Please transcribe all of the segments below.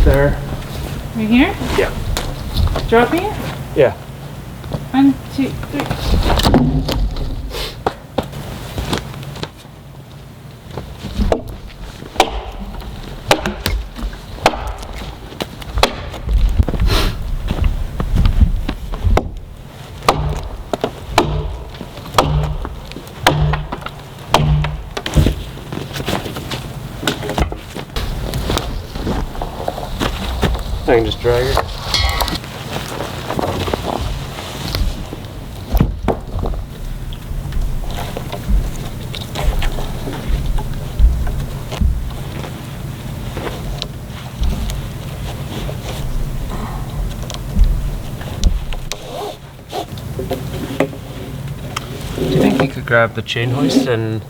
there. Right here? Yeah. Dropping it? Yeah. 1, 2, 3. I can just drag it. Do you think you could grab the chain hoist and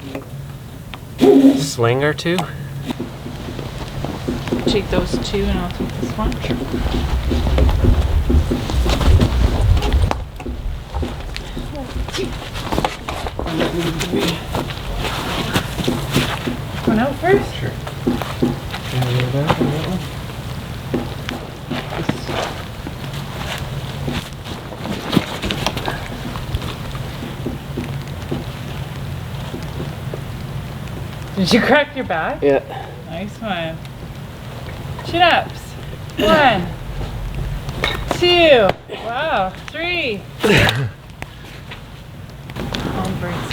sling or two? Take those two and I'll take this one. One out first? Sure. Did you crack your back? Yeah. Nice one. Chin-ups. 1, 2. Wow. 3. Arm braces.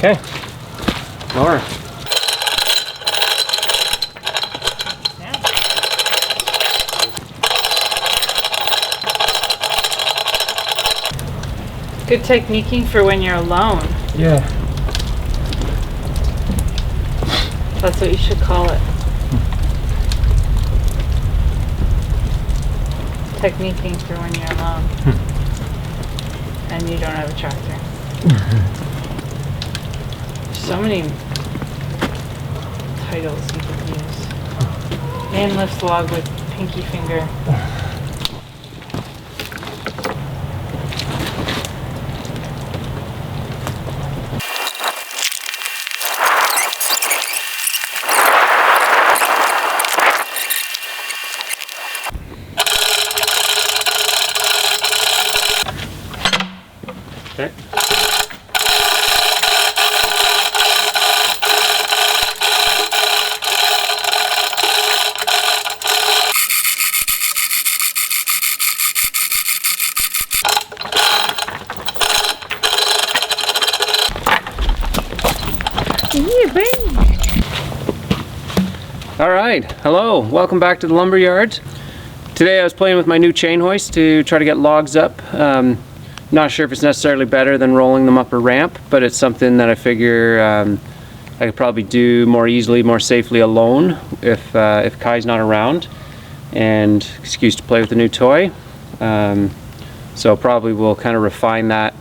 Okay. Laura. Yeah. Good techniquing for when you're alone. Yeah. That's what you should call it. Techniquing for when you're alone. And you don't have a tractor. So many titles you could use. Man lifts log with pinky finger. Okay. Yeah, baby. All right, hello, welcome back to the lumber yard. Today I was playing with my new chain hoist to try to get logs up. Not sure if it's necessarily better than rolling them up a ramp, but it's something that I figure I could probably do more easily, more safely alone if Kai's not around, and excuse to play with the new toy. So probably we'll kind of refine that,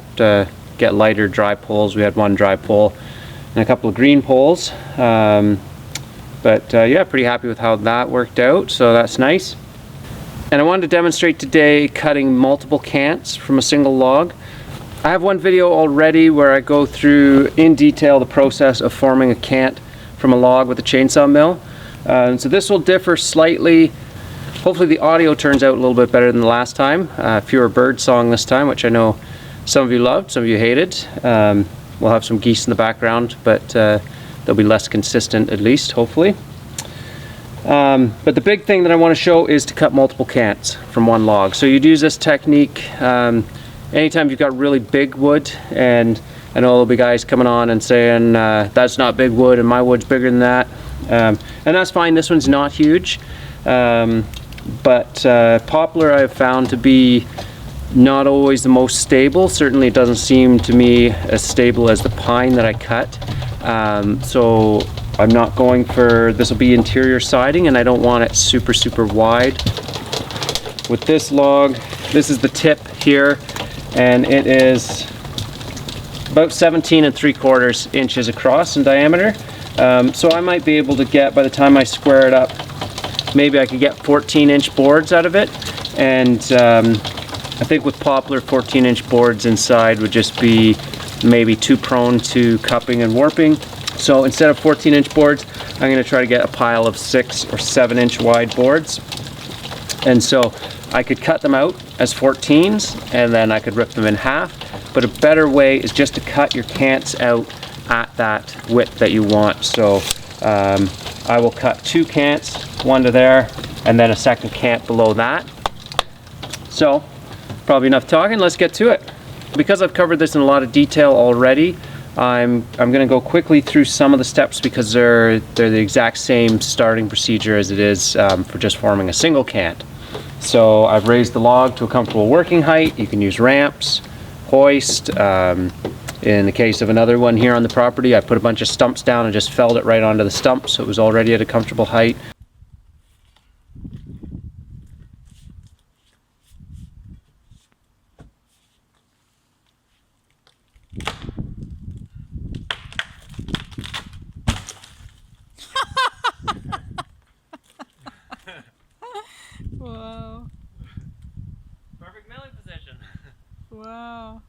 get lighter dry poles. We had one dry pole and a couple of green poles. But yeah, pretty happy with how that worked out, so that's nice. And I wanted to demonstrate today cutting multiple cants from a single log. I have one video already where I go through in detail the process of forming a cant from a log with a chainsaw mill. So this will differ slightly. Hopefully the audio turns out a little bit better than the last time. Fewer bird song this time, which I know some of you loved, some of you hated. We'll have some geese in the background, but they'll be less consistent at least, hopefully. But the big thing that I want to show is to cut multiple cants from one log. So you'd use this technique anytime you've got really big wood, and I know there'll be guys coming on and saying that's not big wood and my wood's bigger than that, and that's fine. This one's not huge, but poplar I've found to be not always the most stable. Certainly it doesn't seem to me as stable as the pine that I cut, so I'm not going for, this will be interior siding and I don't want it super wide. With this log, this is the tip here, and it is about 17 3/4 inches across in diameter. So I might be able to get, by the time I square it up, maybe I could get 14-inch boards out of it. And I think with poplar, 14-inch boards inside would just be maybe too prone to cupping and warping. So instead of 14-inch boards, I'm going to try to get a pile of 6 or 7-inch wide boards. And so I could cut them out as 14s and then I could rip them in half. But a better way is just to cut your cants out at that width that you want. So I will cut 2 cants, one to there, and then a second cant below that. So probably enough talking, let's get to it. Because I've covered this in a lot of detail already, I'm going to go quickly through some of the steps because they're the exact same starting procedure as it is for just forming a single cant. So I've raised the log to a comfortable working height. You can use ramps, hoist. In the case of another one here on the property, I put a bunch of stumps down and just felled it right onto the stump, so it was already at a comfortable height. Wow. Perfect milling position. Wow.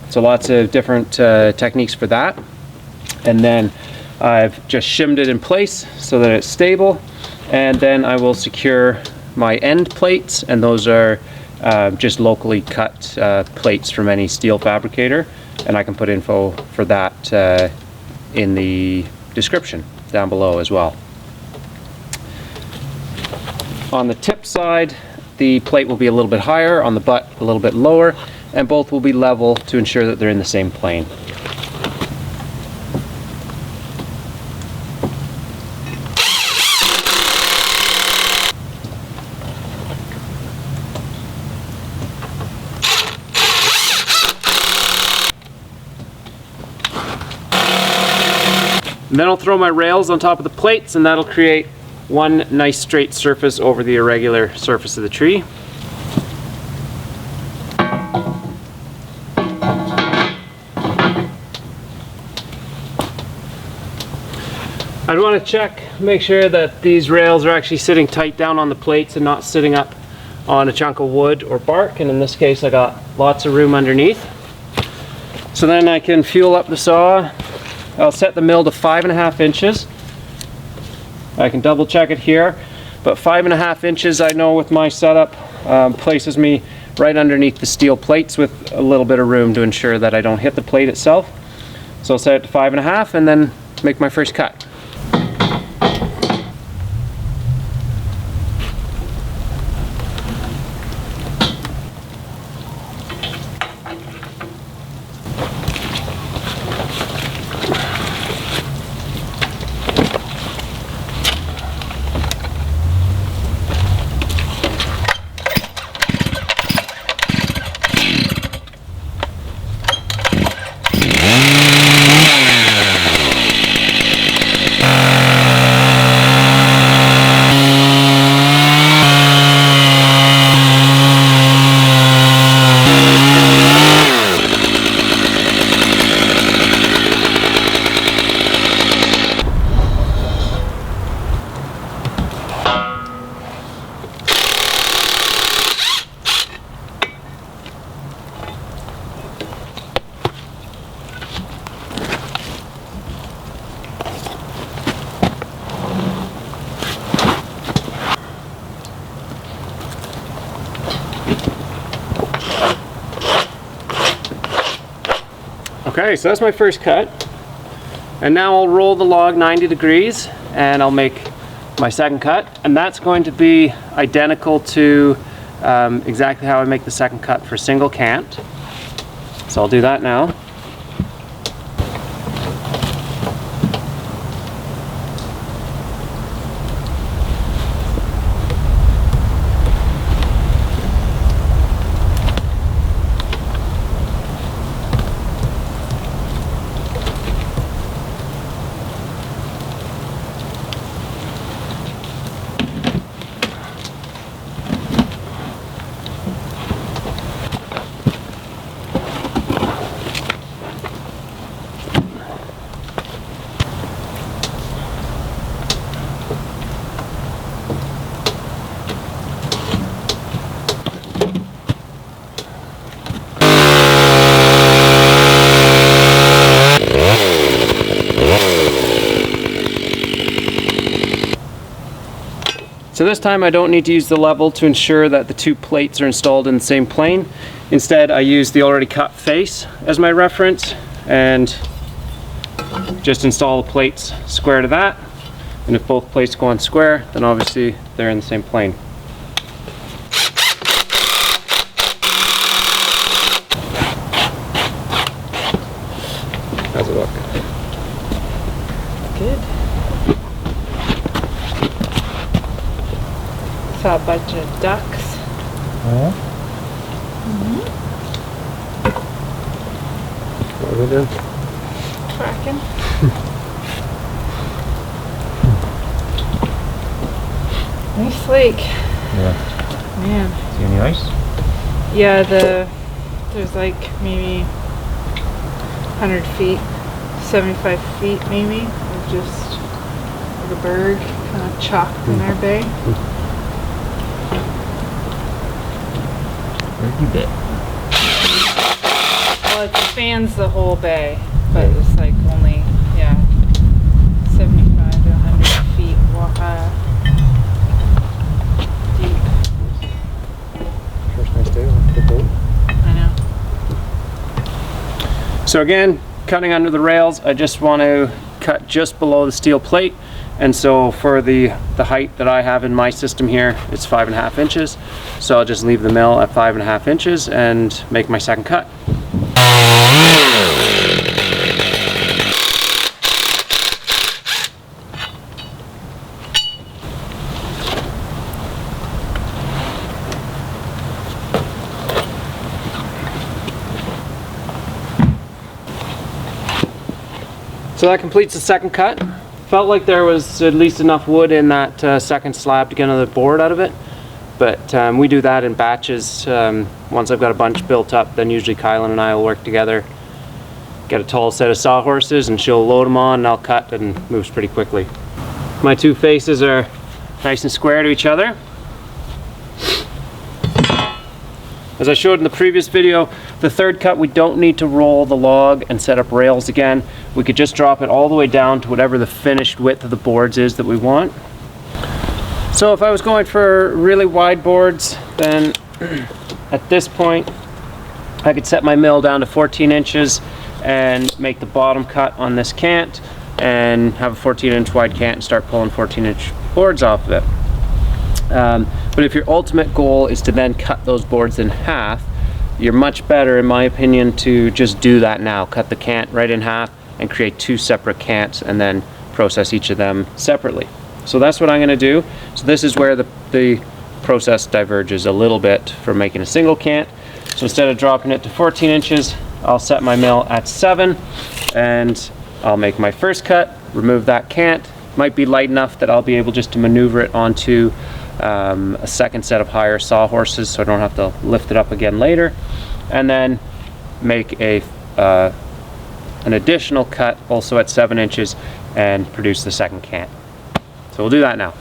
So lots of different techniques for that. And then I've just shimmed it in place so that it's stable. And then I will secure my end plates, and those are just locally cut plates from any steel fabricator. And I can put info for that in the description down below as well. On the tip side, the plate will be a little bit higher, on the butt a little bit lower, and both will be level to ensure that they're in the same plane. And then I'll throw my rails on top of the plates, and that'll create one nice straight surface over the irregular surface of the tree. I'd want to check, make sure that these rails are actually sitting tight down on the plates and not sitting up on a chunk of wood or bark, and in this case I got lots of room underneath. So then I can fuel up the saw. I'll set the mill to 5.5 inches. I can double check it here, but 5.5 inches I know with my setup places me right underneath the steel plates with a little bit of room to ensure that I don't hit the plate itself. So I'll set it to 5.5 and then make my first cut. Okay, so that's my first cut. And now I'll roll the log 90 degrees and I'll make my second cut. And that's going to be identical to exactly how I make the second cut for single cant. So I'll do that now. So this time I don't need to use the level to ensure that the two plates are installed in the same plane. Instead, I use the already cut face as my reference and just install the plates square to that. And if both plates go on square, then obviously they're in the same plane. How's it look? Good. Saw a bunch of ducks. Oh, What are we doing? Tracking. Nice lake. yeah. Man. See any ice? Yeah, there's like maybe 100 feet, 75 feet maybe, of just like a berg kind of chalked in our bay. Where'd you get? Well, it spans the whole bay, but it's like only, yeah, 75 to 100 feet deep. First nice day on the boat. I know. So again, cutting under the rails, I just want to cut just below the steel plate. And so for the height that I have in my system here, it's 5.5 inches. So I'll just leave the mill at 5.5 inches and make my second cut. So that completes the second cut. Felt like there was at least enough wood in that second slab to get another board out of it. But we do that in batches. Once I've got a bunch built up, then usually Kylan and I will work together, get a tall set of sawhorses, and she'll load them on and I'll cut, and it moves pretty quickly. My two faces are nice and square to each other. As I showed in the previous video, the third cut, we don't need to roll the log and set up rails again. We could just drop it all the way down to whatever the finished width of the boards is that we want. So if I was going for really wide boards, then at this point, I could set my mill down to 14 inches and make the bottom cut on this cant and have a 14-inch wide cant and start pulling 14-inch boards off of it. But if your ultimate goal is to then cut those boards in half, you're much better, in my opinion, to just do that now. Cut the cant right in half and create two separate cants and then process each of them separately. So that's what I'm going to do. So this is where the process diverges a little bit from making a single cant. So instead of dropping it to 14 inches, I'll set my mill at 7 and I'll make my first cut, remove that cant. Might be light enough that I'll be able just to maneuver it onto a second set of higher sawhorses so I don't have to lift it up again later, and then make an additional cut also at 7 inches and produce the second cant. So we'll do that now.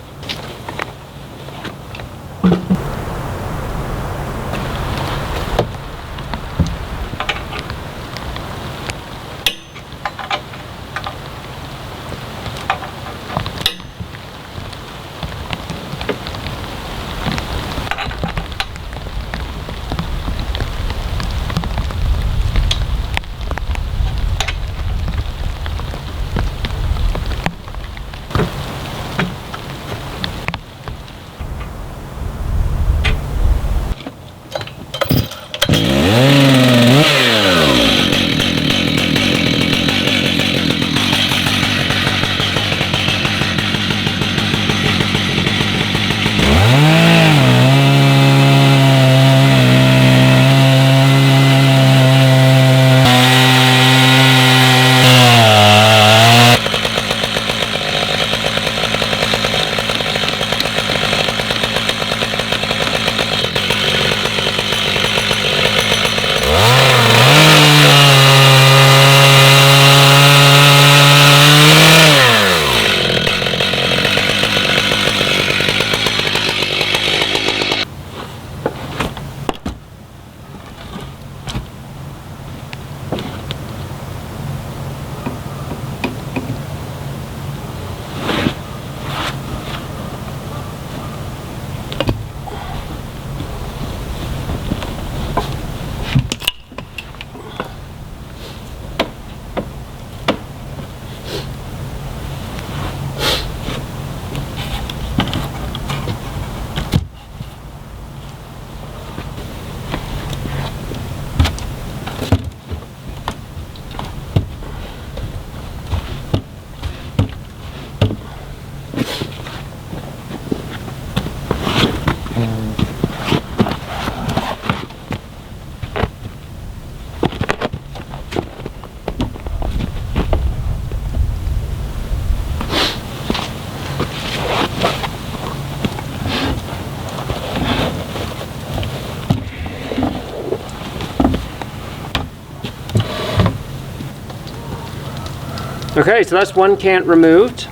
Okay, so that's one cant removed,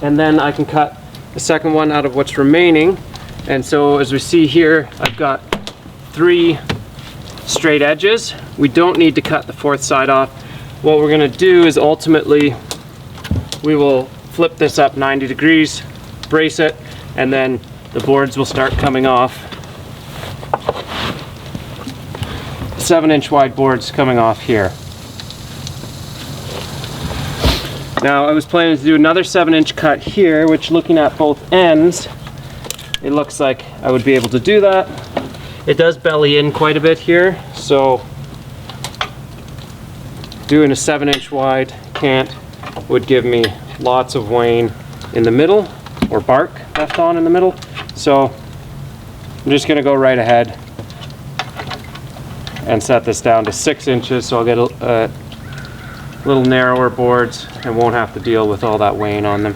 and then I can cut the second one out of what's remaining. And so as we see here, I've got 3 straight edges. We don't need to cut the 4th side off. What we're gonna do is ultimately we will flip this up 90 degrees, brace it, and then the boards will start coming off. 7-inch wide boards coming off here. Now I was planning to do another 7-inch cut here, which looking at both ends, it looks like I would be able to do that. It does belly in quite a bit here, so doing a 7-inch wide cant would give me lots of wane in the middle, or bark left on in the middle. So I'm just going to go right ahead and set this down to 6 inches, so I'll get a little narrower boards and won't have to deal with all that wane on them.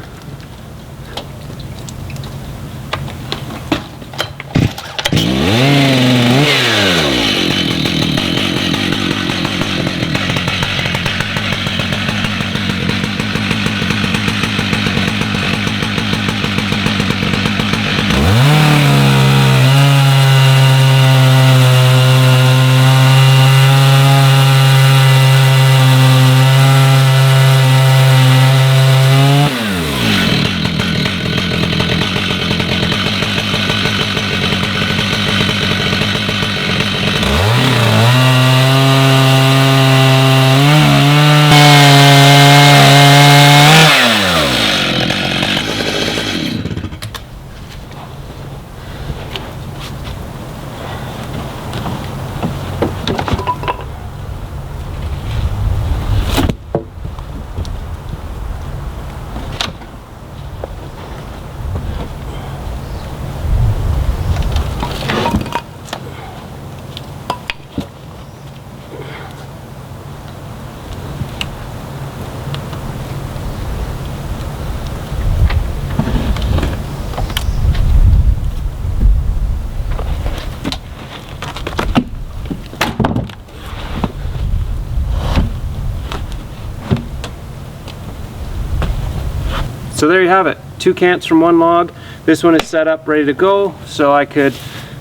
So there you have it, 2 cants from 1 log. This one is set up, ready to go, so I could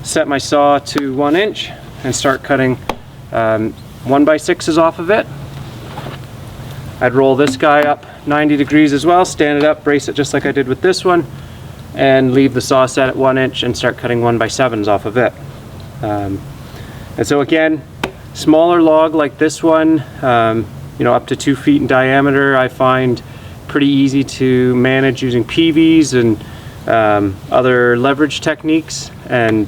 set my saw to 1 inch and start cutting 1x6s off of it. I'd roll this guy up 90 degrees as well, stand it up, brace it just like I did with this one, and leave the saw set at 1 inch and start cutting 1x7s off of it. And so again, smaller log like this one, you know, up to 2 feet in diameter, I find pretty easy to manage using PVs and other leverage techniques, and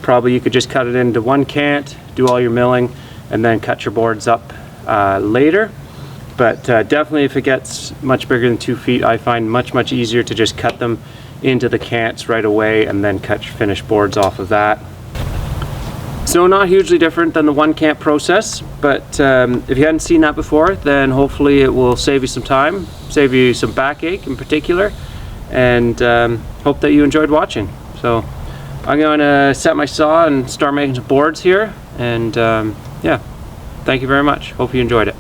probably you could just cut it into 1 cant, do all your milling, and then cut your boards up later. But definitely if it gets much bigger than 2 feet, I find much easier to just cut them into the cants right away and then cut your finished boards off of that. So not hugely different than the 1 cant process, but if you hadn't seen that before, then hopefully it will save you some time, save you some backache in particular, and hope that you enjoyed watching. So I'm going to set my saw and start making some boards here, and yeah, thank you very much. Hope you enjoyed it.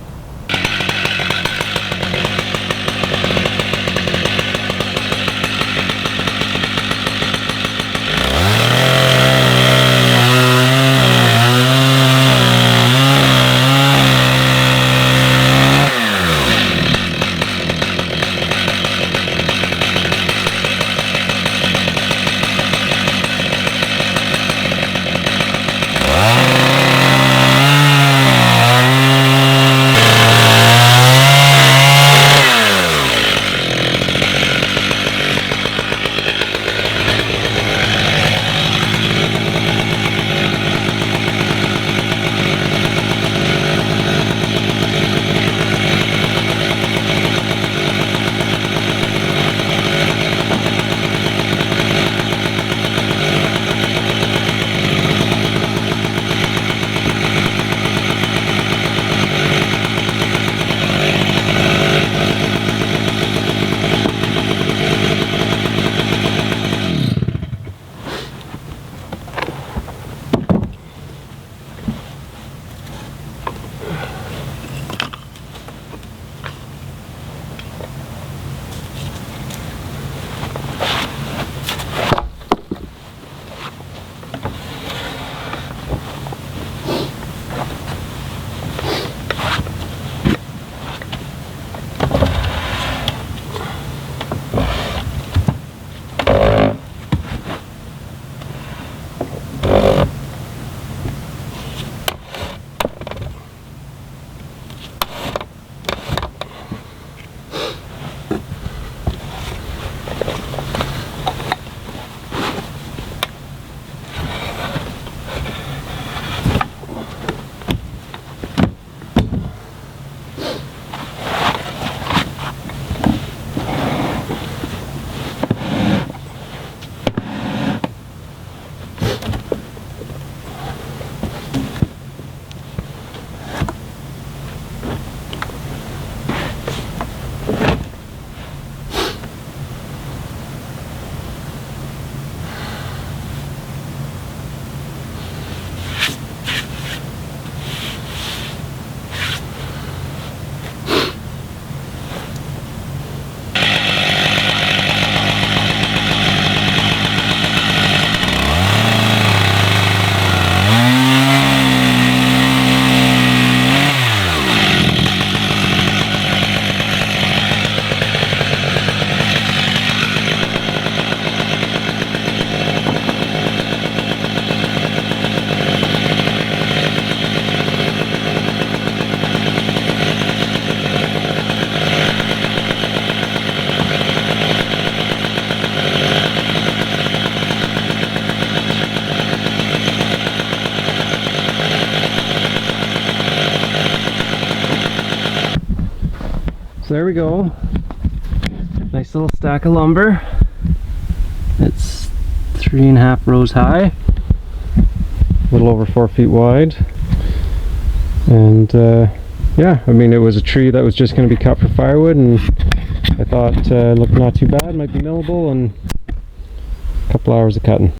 there we go. Nice little stack of lumber. It's 3.5 rows high, a little over 4 feet wide. And yeah, I mean, it was a tree that was just going to be cut for firewood, and I thought it looked not too bad, might be millable, and a couple hours of cutting.